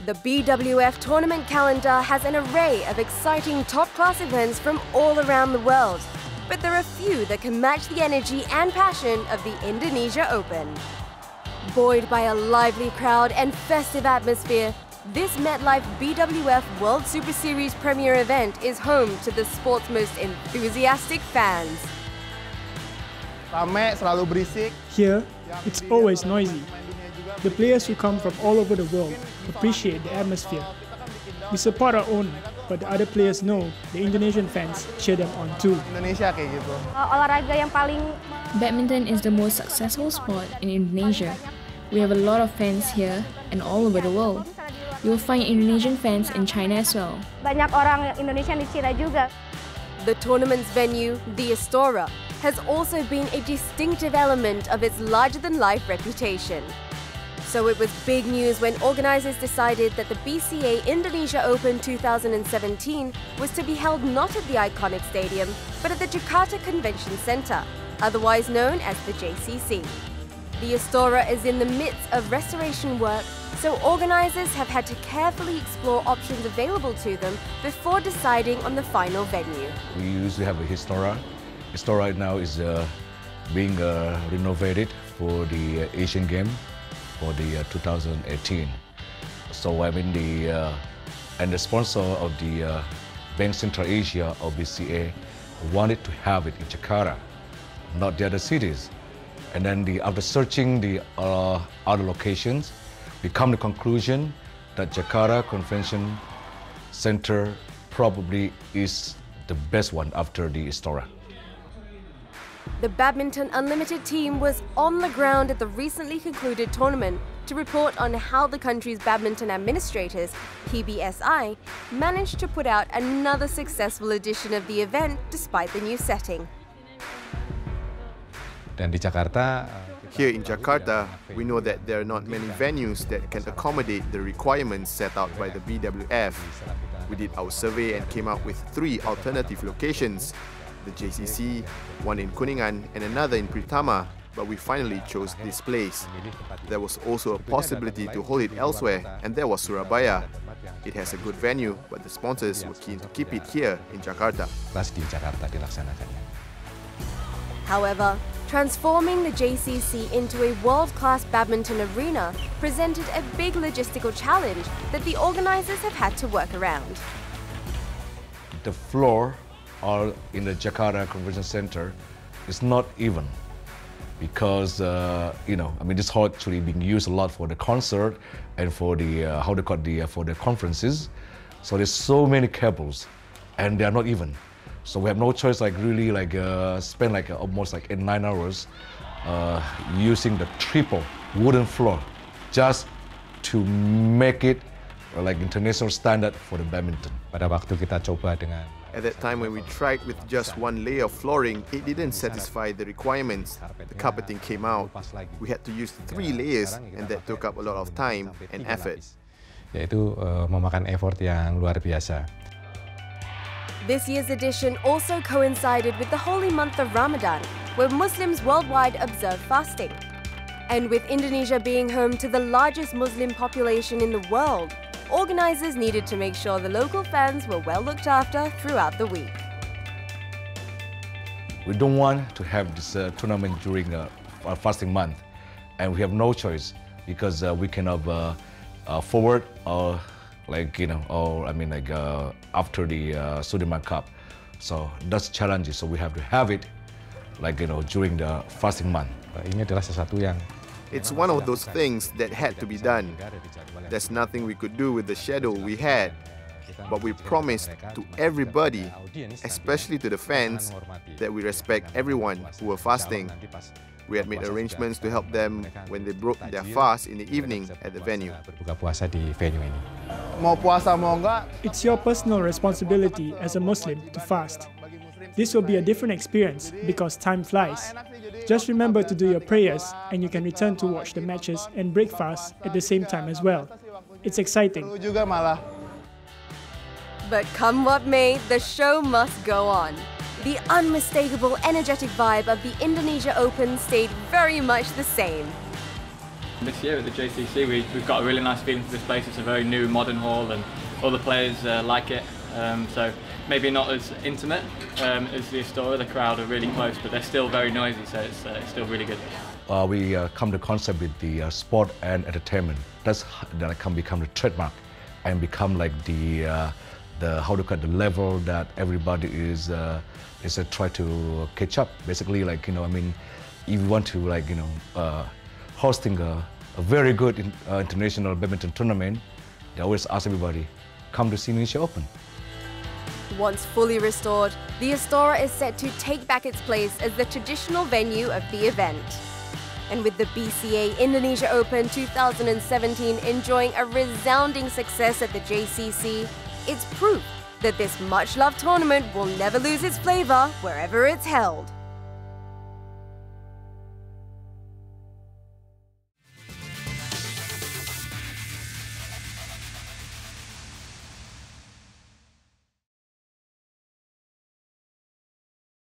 The BWF tournament calendar has an array of exciting top-class events from all around the world, but there are few that can match the energy and passion of the Indonesia Open. Buoyed by a lively crowd and festive atmosphere, this MetLife BWF World Superseries premier event is home to the sport's most enthusiastic fans. Here, it's always noisy. The players who come from all over the world appreciate the atmosphere. We support our own, but the other players know the Indonesian fans cheer them on too. Badminton is the most successful sport in Indonesia. We have a lot of fans here and all over the world. You'll find Indonesian fans in China as well. The tournament's venue, the Istora, has also been a distinctive element of its larger-than-life reputation. So it was big news when organizers decided that the BCA Indonesia Open 2017 was to be held not at the iconic stadium, but at the Jakarta Convention Center, otherwise known as the JCC. The Istora is in the midst of restoration work, so organizers have had to carefully explore options available to them before deciding on the final venue. We used to have a Istora. Istora right now is being renovated for the Asian Games for the 2018. So I mean the sponsor of the Bank Central Asia or BCA wanted to have it in Jakarta, not the other cities. And then after searching the other locations, we come to the conclusion that Jakarta Convention Center probably is the best one after the Istora. The Badminton Unlimited team was on the ground at the recently concluded tournament to report on how the country's badminton administrators, PBSI, managed to put out another successful edition of the event despite the new setting. Here in Jakarta, we know that there are not many venues that can accommodate the requirements set out by the BWF. We did our survey and came up with 3 alternative locations: the JCC, one in Kuningan and another in Pritama, but we finally chose this place. There was also a possibility to hold it elsewhere, and there was Surabaya. It has a good venue, but the sponsors were keen to keep it here in Jakarta. However, transforming the JCC into a world-class badminton arena presented a big logistical challenge that the organizers have had to work around. The floor in the Jakarta Convention Center is not even because this hall actually being used a lot for the concert and for the for the conferences. So there's so many cables, and they are not even. So we have no choice, spend almost 9 hours using the triple wooden floor just to make it international standard for the badminton. At that time when we tried with just one layer of flooring, it didn't satisfy the requirements. The carpeting came out. We had to use 3 layers, and that took up a lot of time and effort. Memakan effort yang luar biasa. This year's edition also coincided with the holy month of Ramadan, where Muslims worldwide observe fasting. And with Indonesia being home to the largest Muslim population in the world, organizers needed to make sure the local fans were well looked after throughout the week. We don't want to have this tournament during a fasting month, and we have no choice because we cannot forward after the Sudirman Cup. So that's challenging. So we have to have it during the fasting month. Ini adalah sesuatu yang It's one of those things that had to be done. There's nothing we could do with the schedule we had, but we promised to everybody, especially to the fans, that we respect everyone who were fasting. We had made arrangements to help them when they broke their fast in the evening at the venue. It's your personal responsibility as a Muslim to fast. This will be a different experience because time flies. Just remember to do your prayers, and you can return to watch the matches and break fast at the same time as well. It's exciting. But come what may, the show must go on. The unmistakable, energetic vibe of the Indonesia Open stayed very much the same. This year at the JCC, we've got a really nice feeling for this place. It's a very new, modern hall, and all the players like it. So maybe not as intimate as the Astora. The crowd are really close, but they're still very noisy, so it's still really good. We come to concept with the sport and entertainment. That can become the trademark and become like the how to cut the level that everybody is try to catch up. Basically, like, you know, I mean, if you want to, like, you know, hosting a very good international badminton tournament, they always ask everybody, come to see Indonesia Open. Once fully restored, the Astora is set to take back its place as the traditional venue of the event. And with the BCA Indonesia Open 2017 enjoying a resounding success at the JCC, it's proof that this much-loved tournament will never lose its flavour wherever it's held.